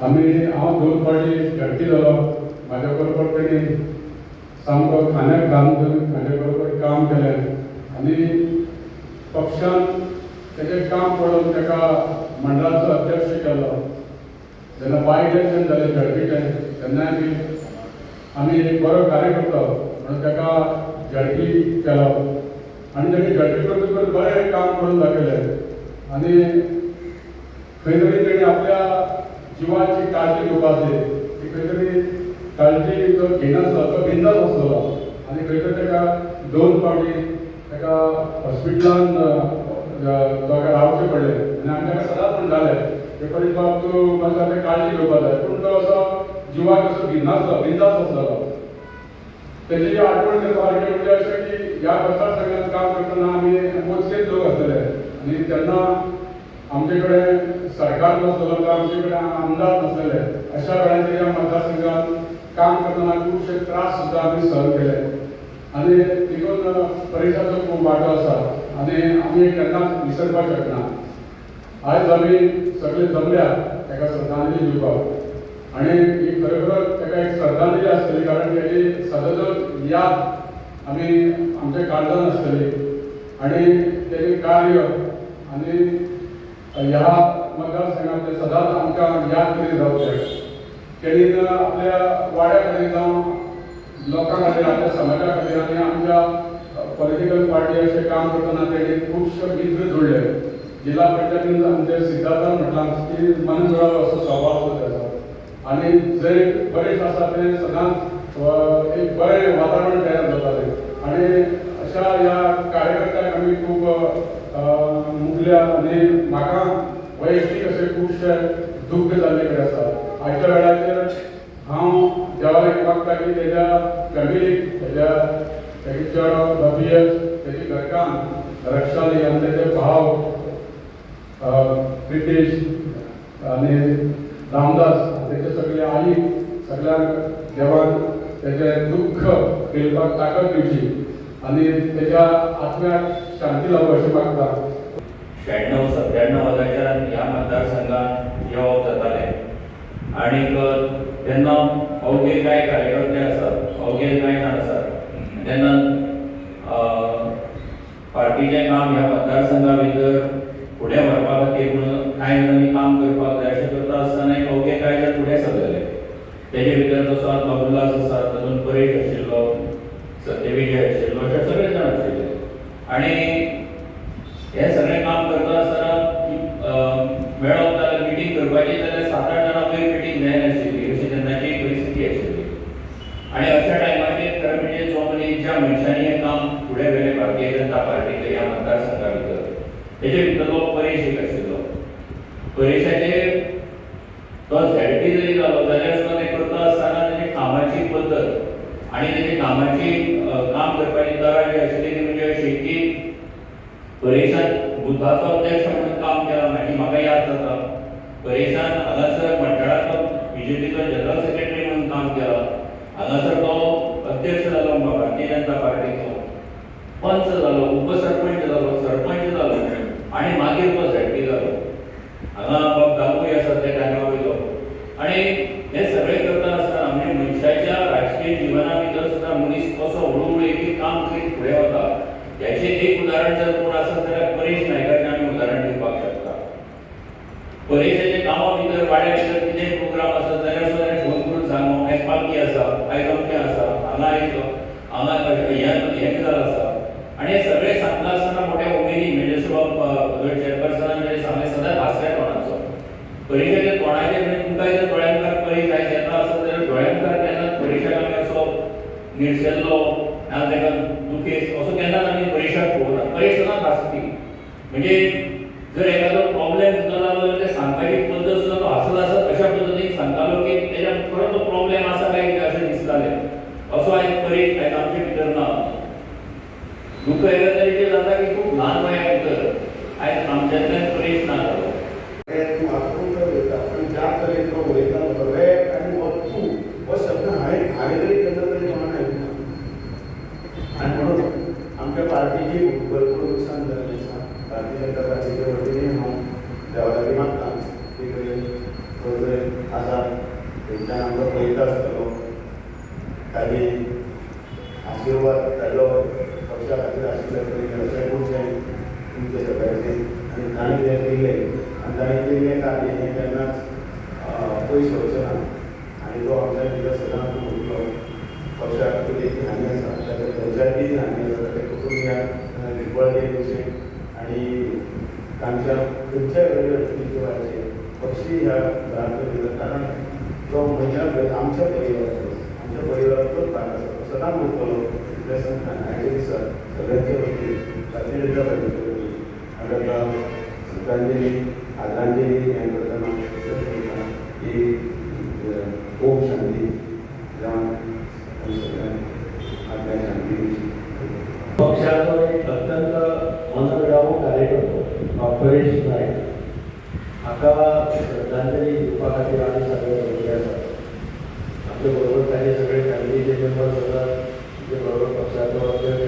हांव 2 फावटी झडटी जालो. म्हाज्या बरोबर तेणी सामको खांद्याक घालून घेवन म्हाजे बरोबर काम केलें आनी पक्षान तेजें काम पळोवन ताका मंडळाचो अध्यक्ष केलो. जेन्ना बाय इलेक्शन जालें झडपीचें तेन्नाय बी आमी एक बरो कार्यकर्तो म्हणून ताका झडपी केलो आनी ताणें झडपी करतकच बरें काम करून दाखयलें. आनी खंय तरी तेणी आपल्या जिवाची काळजी घेवपाक जाय. ती खंय तरी काळजी जो घेनासलो तो बिंदास आसलो आनी खंय तरी ताका 2 फावटी ताका हॉस्पिटलान रावचें पडलें. आनी आमी ताका सदांच म्हणटाले की परीस बाब तूं मातसो आतां काळजी घेवपाक जाय. पूण तो असो जिवाक असो भिनासलो बिंदास आसलो. तेजी आठवण करता सारकें म्हणजे अशें की ह्या मतदारसंघात काम करतना आमी मोजकेच लोक आसलेले आनी तेन्ना आमचे कडेन सरकार नासलो काय आमचे कडेन आमदार नासलेले. अशा वेळार ह्या मतदारसंघात काम करतना खुबशे त्रास सुद्दां आमी सहन केले आनी देखून परिसाचो खूब वांटो आसा आनी आमी केन्नाच विसरपाक शकना. आयज आमी सगळे जमल्या ताका श्रद्धांजली दिवपाक आनी ही खरोखर ताका एक श्रद्धांजली आसतली कारण तेजी सदांच याद आमी आमच्या काळजान आसतली आनी तेजें कार्य आनी ह्या मतदारसंघांतले सदांच आमकां याद करीत रावचें. तेणीन आपल्या वाड्या खातीर जावं लोकां खातीर आपल्या समाजा खातीर आनी आमच्या पॉलिटिकल पार्टी अशें काम करतना तेणी खुबशे मित्र जोडले. जिल्हा पंचायतीन आमचे सिद्धार्थान म्हटलां की मनजुळावो असो स्वभाव जो आसा आनी जंय बरेच आसा ते सदांच एक बरें वातावरण तयार जातालें आनी अशा ह्या कार्यकर्त्यांक आमी खूब मुखल्या आनी म्हाका वैयक्तीक अशें खुबशे दुख्ख जाल्ले कडेन आसा. आयच्या वेळाचेर हांव देवाक मागता की तेज्या फॅमिलीक तेजे चेडो भबियस तेजी घरकान रक्षाली आनी तेजे भाव प्रितेश आनी रामदास तेजे सगळे आई सगळ्यांक देवान तेजें दुख्ख पेलपाक ताकद दिवची आनी तेज्या आत्म्याक शांती लावू अशें मागता. 96-97 वर्साच्या ह्या मतदारसंघात येवप जातालें आनीक तेन्ना अवघे कांय कार्यकर्ते आसात अवघे कांय जाण आसात तेन्ना पार्टीचें काम ह्या मतदारसंघा भितर फुडें व्हरपा खातीर म्हणून कांय जाणांनी काम करपाक जाय अशें करता आसतना एक अवघे कांय जाण फुडें सरलेले. तेजे भितर जसो आज बाबुलास आसा तातूंत परेश आशिल्लो सत्यविजय आशिल्लो अशे सगळे जाण आशिल्ले आनी हे सगळें काम करता आसतना मेळप जाल्यार मिटींग करपाची जाल्यार 7-8 जाणां वयर मिटींग जायनाशिल्ली अशी तेन्नाची परिस्थिती आशिल्ली. आनी अशा टायमाचेर खरें म्हणजे जो मनीस ज्या मनशांनी हें काम फुडें व्हेलें भारतीय जनता पार्टीचे ह्या मतदारसंघा भितर तेजे भितरलो परेश एक आशिल्लो. परेशाचेर तो झॅडपी जरी जालो जाल्यार सुद्दां तें करता आसतना तेजे कामाची पद्दत आनी तेजे कामाची काम करपाची तरा जी आशिल्ली ती म्हणजे अशी की परेशान बुथाचो अध्यक्ष म्हणून काम केलां म्हाका याद जाता. परेशान हांगासर मंडळाचो बीजेपीचो जनरल सेक्रेटरी म्हणून काम केलां. हांगासर तो अध्यक्ष जालो भारतीय जनता पार्टीचो, पंच जालो, उपसरपंच जालो, सरपंच जालो आनी मागीर तो झॅडपी जालो. हांगा बाब दामूय आसा त्या टायमा वयलो आनी हे सगळें करता आसतना म्हणजे मनशाच्या राजकीय जिवना भितर सुद्दां मनीस कसो हळूहळू एक काम करीत फुडें वता याचे एक उदाहरण जर कोण आसत जाल्यार परेश नायकाचें आमी उदाहरण दिवपाक शकता. परेशाच्या कामा भितर वाड्या भितर कितेंय प्रोग्राम आसत जाल्यार सुद्दां फोन करून सांगो आयज पालखी आसा, आयज अमकें आसा, हांगा आयज हांगा हें गजाल आसा आनी हे सगळें सांगता आसतना मोठ्या उमेदीन म्हणजे अशें चेअरपर्सनान जें सांगलें सदांच हास्या तोंडाचो. परेशाच्या तोंडाचेर म्हणजे तुमकां जर दोळ्यांकार परेश आयज येता आसत जाल्यार दोळ्यांकार केन्नाच परेशाक आमी असो निर्शेल्लो ना ताका दुखेस असो केन्नाच आमी परेशाक पळोवना. परेश सदांच हांसपी म्हणजे जर एखादो प्रॉब्लेम सुद्दां जालो जाल्यार ते सांगपाची पद्दत सुद्दां तो हांसत आसत अशा पद्दतीन सांगतालो की तेज्या खरो तो प्रॉब्लेम आसा काय कितें अशें दिसतालें. असो आयज परेश आयज आमचे भितर ना. दुख हें तरेचें जाता की खूब ल्हान वया भितर आयज आमच्यांतल्यान परेश ना जालो. ज्या तरेन तो उलयता रॅप आनी वस्तू हो शब्द हांवें तरी केन्ना तरी कोणाक आयकूना आनी म्हणून आमच्या पार्टीची भरपूर नुकसान जाल्लें आसा. भारतीय जनता आसा थंयच्यान आमकां पळयता आसतलो तागे आशिर्वाद ताजो पक्षा खातीर आशिल्ले पळय अशें खुबशें तुमचे सगळ्यांचे आनी ताणें तें केलें आनी ताणें केल्लें कार्य हें केन्नाच पयस वचचें ना आनी तो आमच्या भितर सदांच म्हणटलो पक्षाक कितें हानी आसा ताच्या पंचायतीन हानी आसा ताच्या कुटुंबियांक निर्बळ दिवचें आनी तांच्या खंयच्याय वेळाचेर पक्षी ह्या घरांतलो भितर कारण तो मनशाक आमच्या परिवारांतलोच भाग आसा तो सदांच उरतलो इतलें सांगता आयचे दिसा सगळ्यांचे वतीन रात्री एकदा पाहिजे आतां श्रद्धांजली आदरांजली हें करतना की ओम शांती जावन सगळ्यांक आत्म्याक शांती पक्षाचो एक अत्यंत मनमिळावू कार्यकर्तो परेश नायक हाका श्रद्धांजली दिवपा खातीर आमी सगळे बरोबर आसात. आपले बरोबर ताजे सगळे फॅमिलीचे मेंबर्स आसात, ताचे बरोबर पक्षाचो पक्षाचे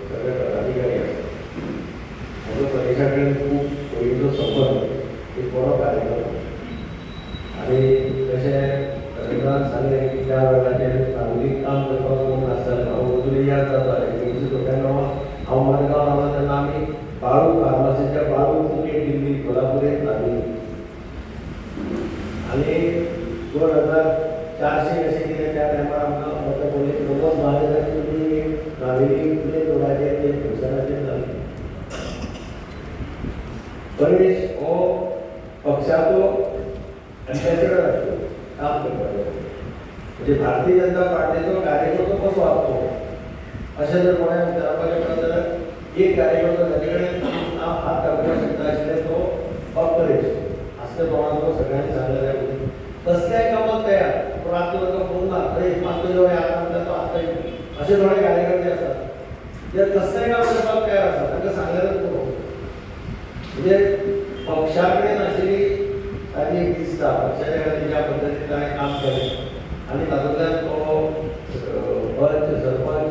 सगळे पदाधिकारी आसात. म्हजो परेशा कडेन खूब पयलींचो संबंद एक बरो कार्यकर्तो आनी तशें रविंद्रनाथ सांगलें की त्या वेळाचेर सामूहिक काम करपाक कोण नासतालें. हांव अजूनय याद जाता 1991 हांव मडगांव रावता तेन्ना आमी बाळू फार्मासीच्या बाळू तिकेट दिल्ली कोल्हापुरेंत लागली आनी 2004 अशें कितें त्या टायमार आमकां मोठे पयलीं प्रमोद महाराजाची तुमी नावेली प्लेन रोडाचेर ते फंक्शनाचेर जाल्ली. परेश हो पक्षाचो एम्बेसेडर आशिल्लो काम करपाचो म्हणजे भारतीय जनता पार्टीचो कार्यकर्तो कसो आसतो अशें जर कोणें विचारपाचें पडत जाल्यार एक कार्यकर्तो ताचे कडेन हात घालपाक शकता आशिल्ले तो परेश आसले तोंडाचो सगळ्यांनी सांगलें कसल्याय कामाक तयार तो रातलो ताका फोन मारता मातसो जो आतां तो आतां अशे थोडे कार्यकर्ते आसात जे कसल्याय काम करपाक तयार आसा तांकां सांगलें पुरो म्हणजे पक्षा कडेन आशिल्ली ताजी एक दिसता पक्षाच्या खातीर ज्या पद्दतीन ताणें काम केलें आनी तातूंतल्यान तो पंच सरपंच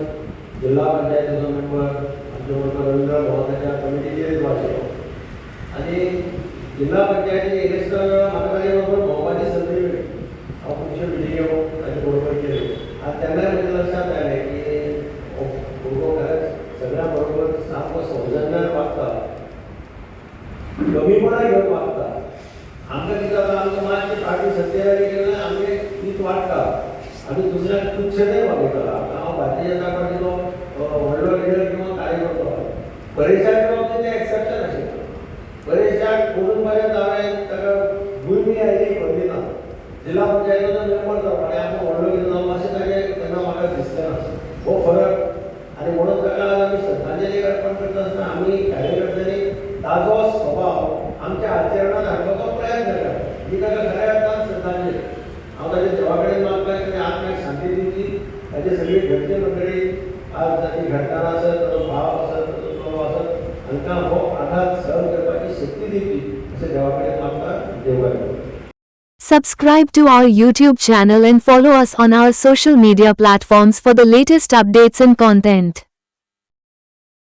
जिल्हा पंचायतीचो मेंबर आमचे बरोबर रवींद्र भवनाच्या कमिटीचेर आशिल्लो आनी जिल्हा पंचायतीचे इलेक्शन म्हाका ताजे बरोबर भोंवपाची संदी मेळ्ळी. हांव खुबश्यो मिटिंग्यो ताचे बरोबर केल्यो आनी तेन्नाय म्हज्या लक्षांत आयलें की हो भुरगो खरेंच सगळ्यां बरोबर सामको सौजन्यान वागता, कमीपणां घेवन वागता. आमकां कितें जाता आमकां मातशी पार्टी सत्तेर गेले आमगे तीच वाडटा आमी दुसऱ्याक तुच्छतेन वागयता. हांव भारतीय जनता पार्टीचो व्हडलो लिडर किंवा कार्यकर्तो परेशाच्या बाबतींत तें एक्सेप्शन आशिल्लें. परेशाक कुटुंबाच्या दाव्यान ताका भुंयी आयली खबर ना जिल्हा पंचायतीचो मेंबर जावप आनी आमकां व्हडलो कितें जावप अशें ताजें तेन्ना म्हाका दिसलें ना. हो फरक आनी म्हणून ताका आज आमी श्रद्धांजली अर्पण करता आसतना आमी कार्यकर्त्यांनी ताजो स्वभाव आमच्या आचरणांत हाडपाचो प्रयत्न केला ही ताका खऱ्या अर्थान श्रद्धांजली. हांव ताच्या देवा कडेन मागता की आत्म्याक शांती दिवची. ताची सगळी घरची मंडळी आज ताची घडटना आसत ताजो भाव आसत ताजो चलो आसत हांकां हो आघात सहन करपाची शक्ती दिवची अशें देवा कडेन मागता. देव Subscribe to our YouTube channel and follow us on our social media platforms for the latest updates and content.